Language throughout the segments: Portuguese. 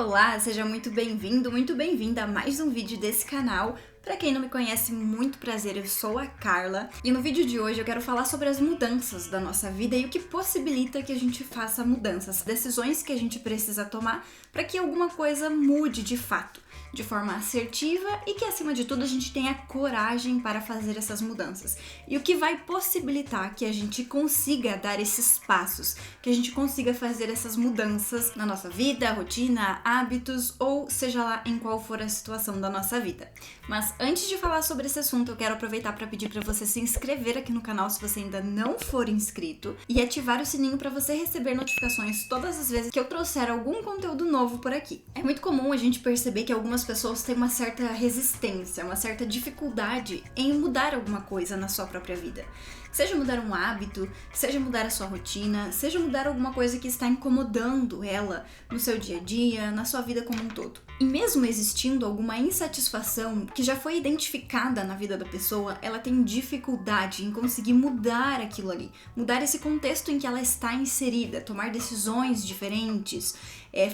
Olá, seja muito bem-vindo, muito bem-vinda a mais um vídeo desse canal. Pra quem não me conhece, muito prazer, eu sou a Carla e no vídeo de hoje eu quero falar sobre as mudanças da nossa vida e o que possibilita que a gente faça mudanças, decisões que a gente precisa tomar para que alguma coisa mude de fato, de forma assertiva e que, acima de tudo, a gente tenha coragem para fazer essas mudanças. E o que vai possibilitar que a gente consiga dar esses passos, que a gente consiga fazer essas mudanças na nossa vida, rotina, hábitos ou seja lá em qual for a situação da nossa vida. Mas antes de falar sobre esse assunto, eu quero aproveitar para pedir para você se inscrever aqui no canal se você ainda não for inscrito e ativar o sininho para você receber notificações todas as vezes que eu trouxer algum conteúdo novo por aqui. É muito comum a gente perceber que algumas pessoas têm uma certa resistência, uma certa dificuldade em mudar alguma coisa na sua própria vida. Seja mudar um hábito, seja mudar a sua rotina, seja mudar alguma coisa que está incomodando ela no seu dia a dia, na sua vida como um todo. E mesmo existindo alguma insatisfação que já foi identificada na vida da pessoa, ela tem dificuldade em conseguir mudar aquilo ali, mudar esse contexto em que ela está inserida, tomar decisões diferentes,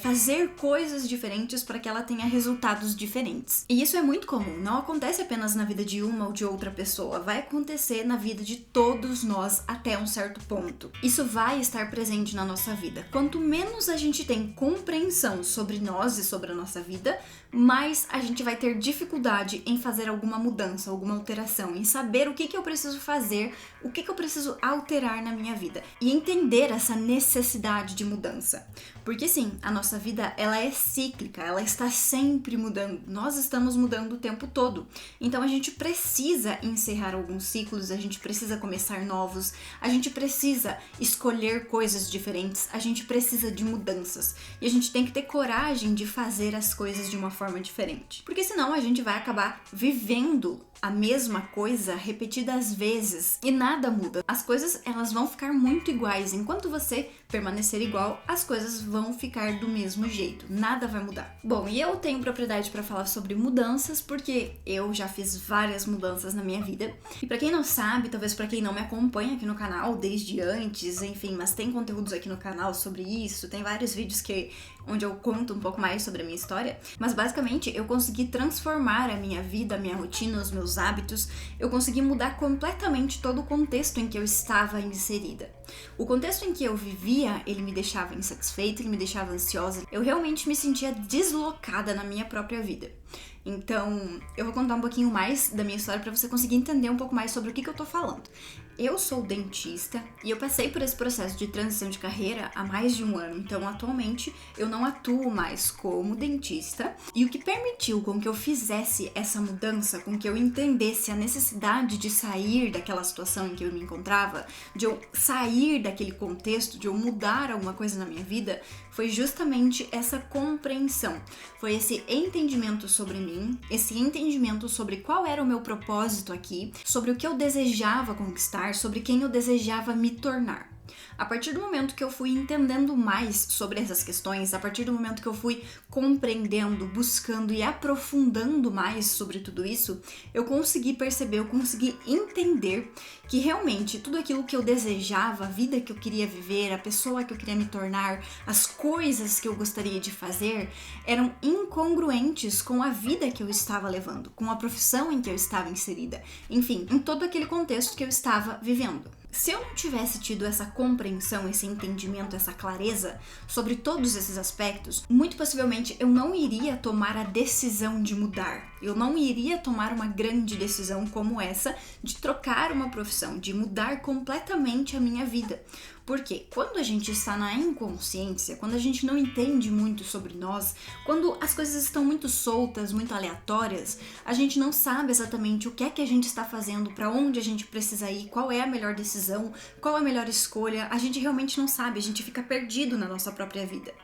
fazer coisas diferentes para que ela tenha resultados diferentes. E isso é muito comum, não acontece apenas na vida de uma ou de outra pessoa, vai acontecer na vida de todos nós até um certo ponto. Isso vai estar presente na nossa vida. Quanto menos a gente tem compreensão sobre nós e sobre a nossa vida, mais a gente vai ter dificuldade em fazer alguma mudança, alguma alteração, em saber o que eu preciso fazer, o que eu preciso alterar na minha vida e entender essa necessidade de mudança. Porque sim, a nossa vida ela é cíclica, ela está sempre mudando, nós estamos mudando o tempo todo. Então a gente precisa encerrar alguns ciclos, a gente precisa começar novos, a gente precisa escolher coisas diferentes, a gente precisa de mudanças. E a gente tem que ter coragem de fazer as coisas de uma forma diferente. Porque senão a gente vai acabar vivendo a mesma coisa repetidas vezes e nada muda. As coisas elas vão ficar muito iguais. Enquanto você permanecer igual, as coisas vão ficar do mesmo jeito. Nada vai mudar. Bom, e eu tenho propriedade para falar sobre mudanças porque eu já fiz várias mudanças na minha vida. E para quem não sabe, talvez para quem não me acompanha aqui no canal desde antes, enfim, mas tem conteúdos aqui no canal sobre isso, tem vários vídeos onde eu conto um pouco mais sobre a minha história, mas basicamente eu consegui transformar a minha vida, a minha rotina, os meus hábitos, eu consegui mudar completamente todo o contexto em que eu estava inserida. O contexto em que eu vivia, ele me deixava insatisfeita, ele me deixava ansiosa, eu realmente me sentia deslocada na minha própria vida. Então, eu vou contar um pouquinho mais da minha história para você conseguir entender um pouco mais sobre o que eu tô falando. Eu sou dentista e eu passei por esse processo de transição de carreira há mais de um ano, então atualmente eu não atuo mais como dentista e o que permitiu com que eu fizesse essa mudança, com que eu entendesse a necessidade de sair daquela situação em que eu me encontrava, de eu sair daquele contexto, de eu mudar alguma coisa na minha vida, foi justamente essa compreensão, foi esse entendimento sobre mim, esse entendimento sobre qual era o meu propósito aqui, sobre o que eu desejava conquistar, sobre quem eu desejava me tornar. A partir do momento que eu fui entendendo mais sobre essas questões, a partir do momento que eu fui compreendendo, buscando e aprofundando mais sobre tudo isso, eu consegui perceber, eu consegui entender que realmente tudo aquilo que eu desejava, a vida que eu queria viver, a pessoa que eu queria me tornar, as coisas que eu gostaria de fazer, eram incongruentes com a vida que eu estava levando, com a profissão em que eu estava inserida, enfim, em todo aquele contexto que eu estava vivendo. Se eu não tivesse tido essa compreensão, esse entendimento, essa clareza sobre todos esses aspectos, muito possivelmente eu não iria tomar a decisão de mudar. Eu não iria tomar uma grande decisão como essa de trocar uma profissão, de mudar completamente a minha vida. Porque quando a gente está na inconsciência, quando a gente não entende muito sobre nós, quando as coisas estão muito soltas, muito aleatórias, a gente não sabe exatamente o que é que a gente está fazendo, para onde a gente precisa ir, qual é a melhor decisão, qual é a melhor escolha, a gente realmente não sabe, a gente fica perdido na nossa própria vida.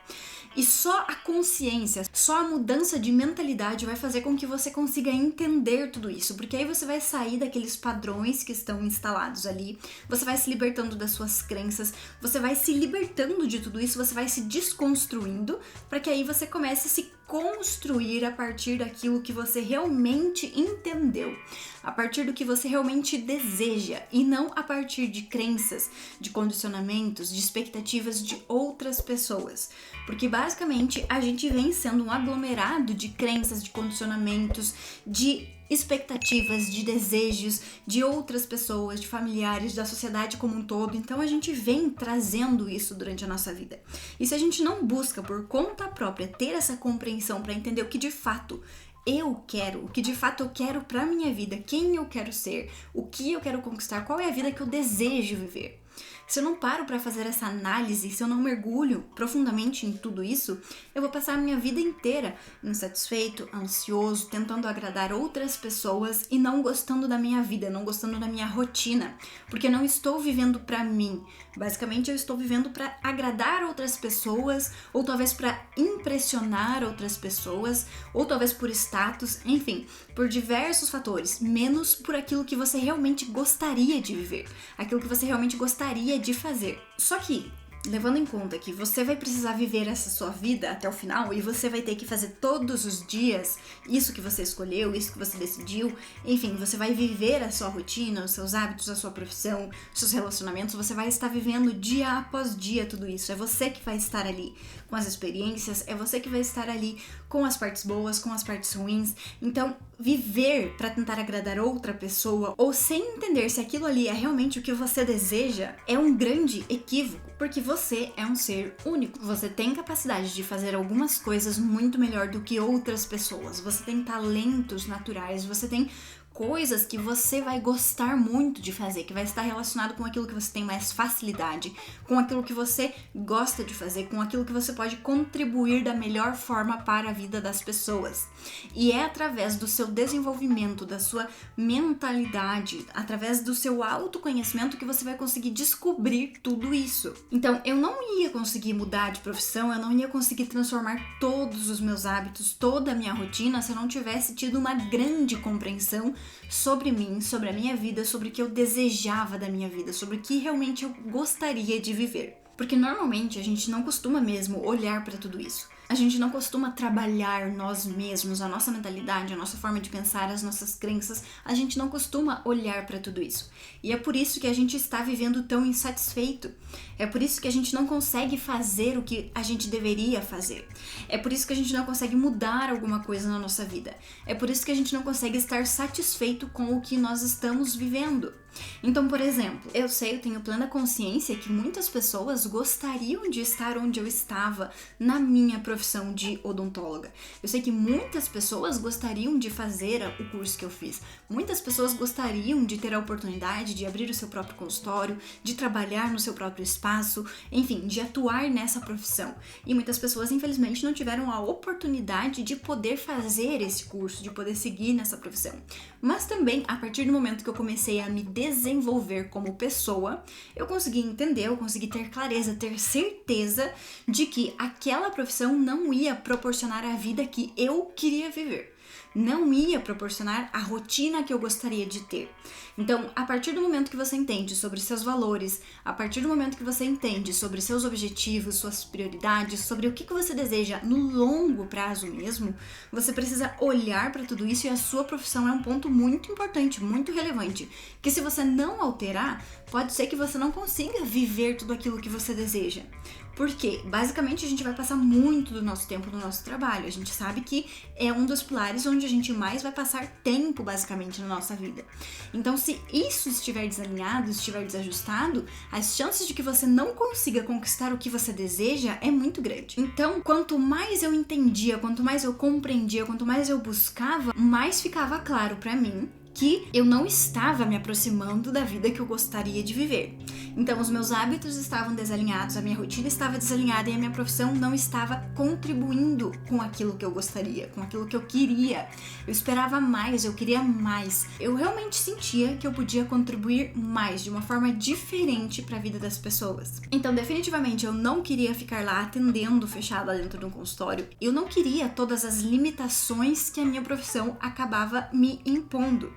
E só a consciência, só a mudança de mentalidade vai fazer com que você consiga entender tudo isso, porque aí você vai sair daqueles padrões que estão instalados ali, você vai se libertando das suas crenças, você vai se libertando de tudo isso, você vai se desconstruindo, para que aí você comece a se construir a partir daquilo que você realmente entendeu, a partir do que você realmente deseja e não a partir de crenças, de condicionamentos, de expectativas de outras pessoas. Porque basicamente a gente vem sendo um aglomerado de crenças, de condicionamentos, de expectativas, de desejos de outras pessoas, de familiares, da sociedade como um todo. Então a gente vem trazendo isso durante a nossa vida. E se a gente não busca por conta própria ter essa compreensão para entender o que de fato eu quero, o que de fato eu quero para minha vida, quem eu quero ser, o que eu quero conquistar, qual é a vida que eu desejo viver. Se eu não paro para fazer essa análise, se eu não mergulho profundamente em tudo isso, eu vou passar a minha vida inteira insatisfeito, ansioso, tentando agradar outras pessoas e não gostando da minha vida, não gostando da minha rotina, porque não estou vivendo para mim. Basicamente, eu estou vivendo para agradar outras pessoas, ou talvez para impressionar outras pessoas, ou talvez por status, enfim, por diversos fatores, menos por aquilo que você realmente gostaria de viver, aquilo que você realmente gostaria de fazer. Só que, levando em conta que você vai precisar viver essa sua vida até o final e você vai ter que fazer todos os dias isso que você escolheu, isso que você decidiu, enfim, você vai viver a sua rotina, os seus hábitos, a sua profissão, os seus relacionamentos, você vai estar vivendo dia após dia tudo isso. É você que vai estar ali com as experiências, é você que vai estar ali com as partes boas, com as partes ruins. Então, viver para tentar agradar outra pessoa ou sem entender se aquilo ali é realmente o que você deseja é um grande equívoco, porque você é um ser único. Você tem capacidade de fazer algumas coisas muito melhor do que outras pessoas. Você tem talentos naturais, você tem coisas que você vai gostar muito de fazer, que vai estar relacionado com aquilo que você tem mais facilidade, com aquilo que você gosta de fazer, com aquilo que você pode contribuir da melhor forma para a vida das pessoas. E é através do seu desenvolvimento, da sua mentalidade, através do seu autoconhecimento que você vai conseguir descobrir tudo isso. Então, eu não ia conseguir mudar de profissão, eu não ia conseguir transformar todos os meus hábitos, toda a minha rotina, se eu não tivesse tido uma grande compreensão sobre mim, sobre a minha vida, sobre o que eu desejava da minha vida, sobre o que realmente eu gostaria de viver. Porque normalmente a gente não costuma mesmo olhar para tudo isso. A gente não costuma trabalhar nós mesmos, a nossa mentalidade, a nossa forma de pensar, as nossas crenças. A gente não costuma olhar para tudo isso. E é por isso que a gente está vivendo tão insatisfeito. É por isso que a gente não consegue fazer o que a gente deveria fazer. É por isso que a gente não consegue mudar alguma coisa na nossa vida. É por isso que a gente não consegue estar satisfeito com o que nós estamos vivendo. Então, por exemplo, eu tenho plena consciência que muitas pessoas gostariam de estar onde eu estava na minha profissão de odontóloga. Eu sei que muitas pessoas gostariam de fazer o curso que eu fiz. Muitas pessoas gostariam de ter a oportunidade de abrir o seu próprio consultório, de trabalhar no seu próprio espaço, enfim, de atuar nessa profissão. E muitas pessoas, infelizmente, não tiveram a oportunidade de poder fazer esse curso, de poder seguir nessa profissão. Mas também, a partir do momento que eu comecei a me desenvolver como pessoa, eu consegui entender, eu consegui ter clareza, ter certeza de que aquela profissão não ia proporcionar a vida que eu queria viver. Não ia proporcionar a rotina que eu gostaria de ter. Então, a partir do momento que você entende sobre seus valores, a partir do momento que você entende sobre seus objetivos, suas prioridades, sobre o que você deseja no longo prazo mesmo, você precisa olhar para tudo isso e a sua profissão é um ponto muito importante, muito relevante, que se você não alterar, pode ser que você não consiga viver tudo aquilo que você deseja. Porque, basicamente, a gente vai passar muito do nosso tempo no nosso trabalho. A gente sabe que é um dos pilares onde a gente mais vai passar tempo, basicamente, na nossa vida. Então, se isso estiver desalinhado, estiver desajustado, as chances de que você não consiga conquistar o que você deseja é muito grande. Então, quanto mais eu entendia, quanto mais eu compreendia, quanto mais eu buscava, mais ficava claro pra mim que eu não estava me aproximando da vida que eu gostaria de viver. Então, os meus hábitos estavam desalinhados, a minha rotina estava desalinhada e a minha profissão não estava contribuindo com aquilo que eu gostaria, com aquilo que eu queria. Eu esperava mais, eu queria mais. Eu realmente sentia que eu podia contribuir mais, de uma forma diferente para a vida das pessoas. Então, definitivamente, eu não queria ficar lá atendendo fechada dentro de um consultório. Eu não queria todas as limitações que a minha profissão acabava me impondo.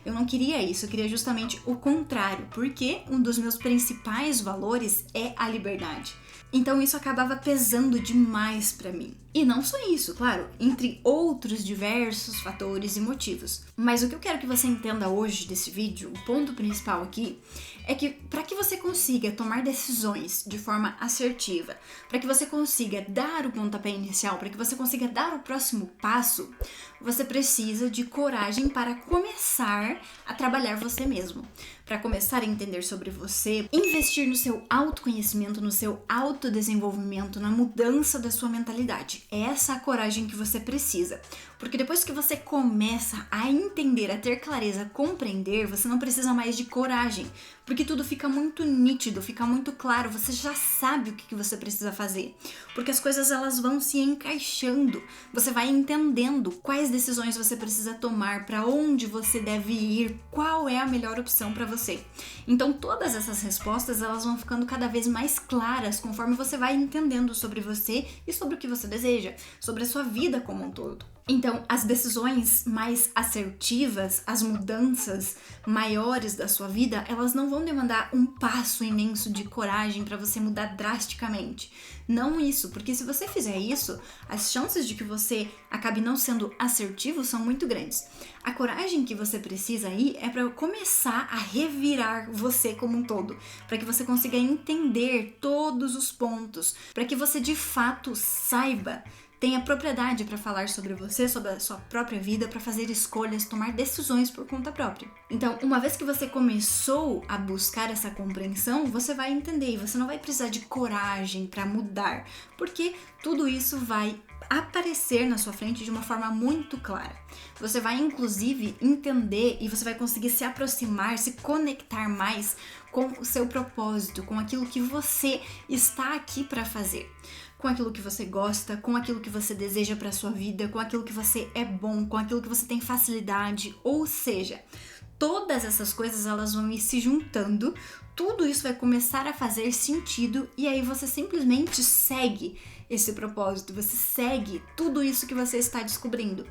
Eu não queria isso, eu queria justamente o contrário, porque um dos meus principais valores é a liberdade. Então isso acabava pesando demais pra mim. E não só isso, claro, entre outros diversos fatores e motivos. Mas o que eu quero que você entenda hoje desse vídeo, o ponto principal aqui, é que para que você consiga tomar decisões de forma assertiva, para que você consiga dar o pontapé inicial, para que você consiga dar o próximo passo, você precisa de coragem para começar a trabalhar você mesmo, para começar a entender sobre você, investir no seu autoconhecimento, no seu autodesenvolvimento, na mudança da sua mentalidade. É essa a coragem que você precisa. Porque depois que você começa a entender, a ter clareza, a compreender, você não precisa mais de coragem. Porque tudo fica muito nítido, fica muito claro, você já sabe o que você precisa fazer. Porque as coisas elas vão se encaixando, você vai entendendo quais decisões você precisa tomar, para onde você deve ir, qual é a melhor opção para você. Então todas essas respostas elas vão ficando cada vez mais claras conforme você vai entendendo sobre você e sobre o que você deseja, sobre a sua vida como um todo. Então, as decisões mais assertivas, as mudanças maiores da sua vida, elas não vão demandar um passo imenso de coragem para você mudar drasticamente. Não isso, porque se você fizer isso, as chances de que você acabe não sendo assertivo são muito grandes. A coragem que você precisa aí é para começar a revirar você como um todo, para que você consiga entender todos os pontos, para que você de fato saiba, tenha propriedade para falar sobre você, sobre a sua própria vida, para fazer escolhas, tomar decisões por conta própria. Então, uma vez que você começou a buscar essa compreensão, você vai entender e você não vai precisar de coragem para mudar, porque tudo isso vai aparecer na sua frente de uma forma muito clara. Você vai inclusive entender e você vai conseguir se aproximar, se conectar mais com o seu propósito, com aquilo que você está aqui para fazer, com aquilo que você gosta, com aquilo que você deseja para sua vida, com aquilo que você é bom, com aquilo que você tem facilidade, ou seja, todas essas coisas elas vão ir se juntando, tudo isso vai começar a fazer sentido e aí você simplesmente segue esse propósito, você segue tudo isso que você está descobrindo.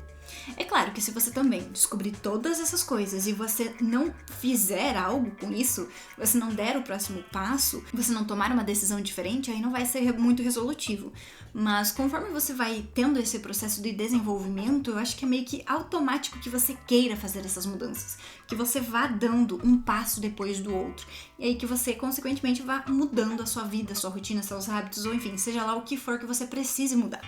É claro que se você também descobrir todas essas coisas e você não fizer algo com isso, você não der o próximo passo, você não tomar uma decisão diferente, aí não vai ser muito resolutivo. Mas conforme você vai tendo esse processo de desenvolvimento, eu acho que é meio que automático que você queira fazer essas mudanças, que você vá dando um passo depois do outro, e aí que você consequentemente vá mudando a sua vida, a sua rotina, seus hábitos, ou enfim, seja lá o que for que você precise mudar.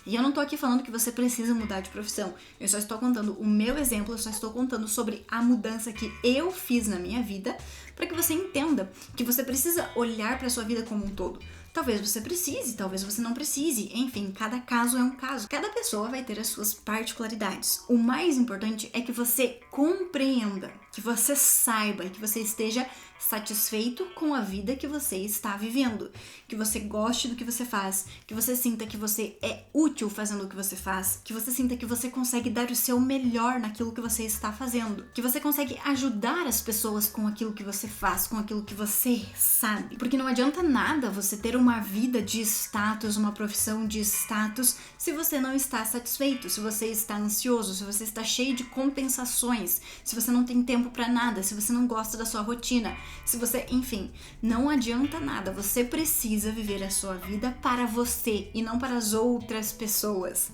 E eu não tô aqui falando que você precisa mudar de profissão, eu só estou contando o meu exemplo, eu só estou contando sobre a mudança que eu fiz na minha vida, para que você entenda que você precisa olhar para sua vida como um todo. Talvez você precise, talvez você não precise, enfim, cada caso é um caso. Cada pessoa vai ter as suas particularidades. O mais importante é que você compreenda, que você saiba e que você esteja satisfeito com a vida que você está vivendo, que você goste do que você faz, que você sinta que você é útil fazendo o que você faz, que você sinta que você consegue dar o seu melhor naquilo que você está fazendo, que você consegue ajudar as pessoas com aquilo que você faz, com aquilo que você sabe. Porque não adianta nada você ter uma vida de status, uma profissão de status, se você não está satisfeito, se você está ansioso, se você está cheio de compensações, se você não tem tempo para nada, se você não gosta da sua rotina, se você, enfim, não adianta nada. Você precisa viver a sua vida para você e não para as outras pessoas.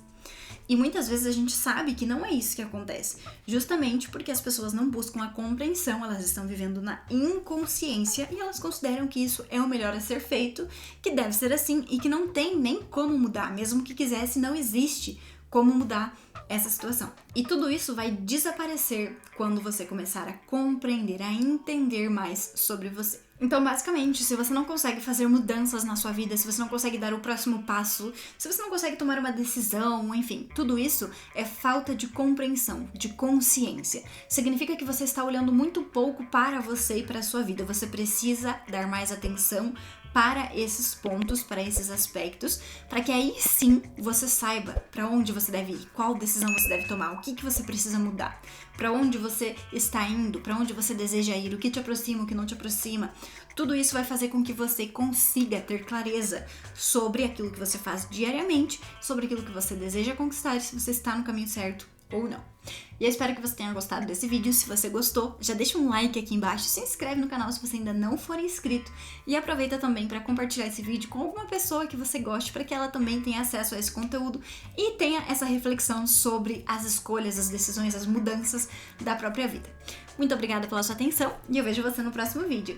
E muitas vezes a gente sabe que não é isso que acontece, justamente porque as pessoas não buscam a compreensão, elas estão vivendo na inconsciência e elas consideram que isso é o melhor a ser feito, que deve ser assim e que não tem nem como mudar, mesmo que quisesse, não existe como mudar essa situação. E tudo isso vai desaparecer quando você começar a compreender, a entender mais sobre você. Então, basicamente, se você não consegue fazer mudanças na sua vida, se você não consegue dar o próximo passo, se você não consegue tomar uma decisão, enfim, tudo isso é falta de compreensão, de consciência. Significa que você está olhando muito pouco para você e para a sua vida. Você precisa dar mais atenção para esses pontos, para esses aspectos, para que aí sim você saiba para onde você deve ir, qual decisão você deve tomar, o que você precisa mudar, para onde você está indo, para onde você deseja ir, o que te aproxima, o que não te aproxima. Tudo isso vai fazer com que você consiga ter clareza sobre aquilo que você faz diariamente, sobre aquilo que você deseja conquistar, se você está no caminho certo ou não. E eu espero que você tenha gostado desse vídeo. Se você gostou, já deixa um like aqui embaixo, se inscreve no canal se você ainda não for inscrito e aproveita também para compartilhar esse vídeo com alguma pessoa que você goste, para que ela também tenha acesso a esse conteúdo e tenha essa reflexão sobre as escolhas, as decisões, as mudanças da própria vida. Muito obrigada pela sua atenção e eu vejo você no próximo vídeo.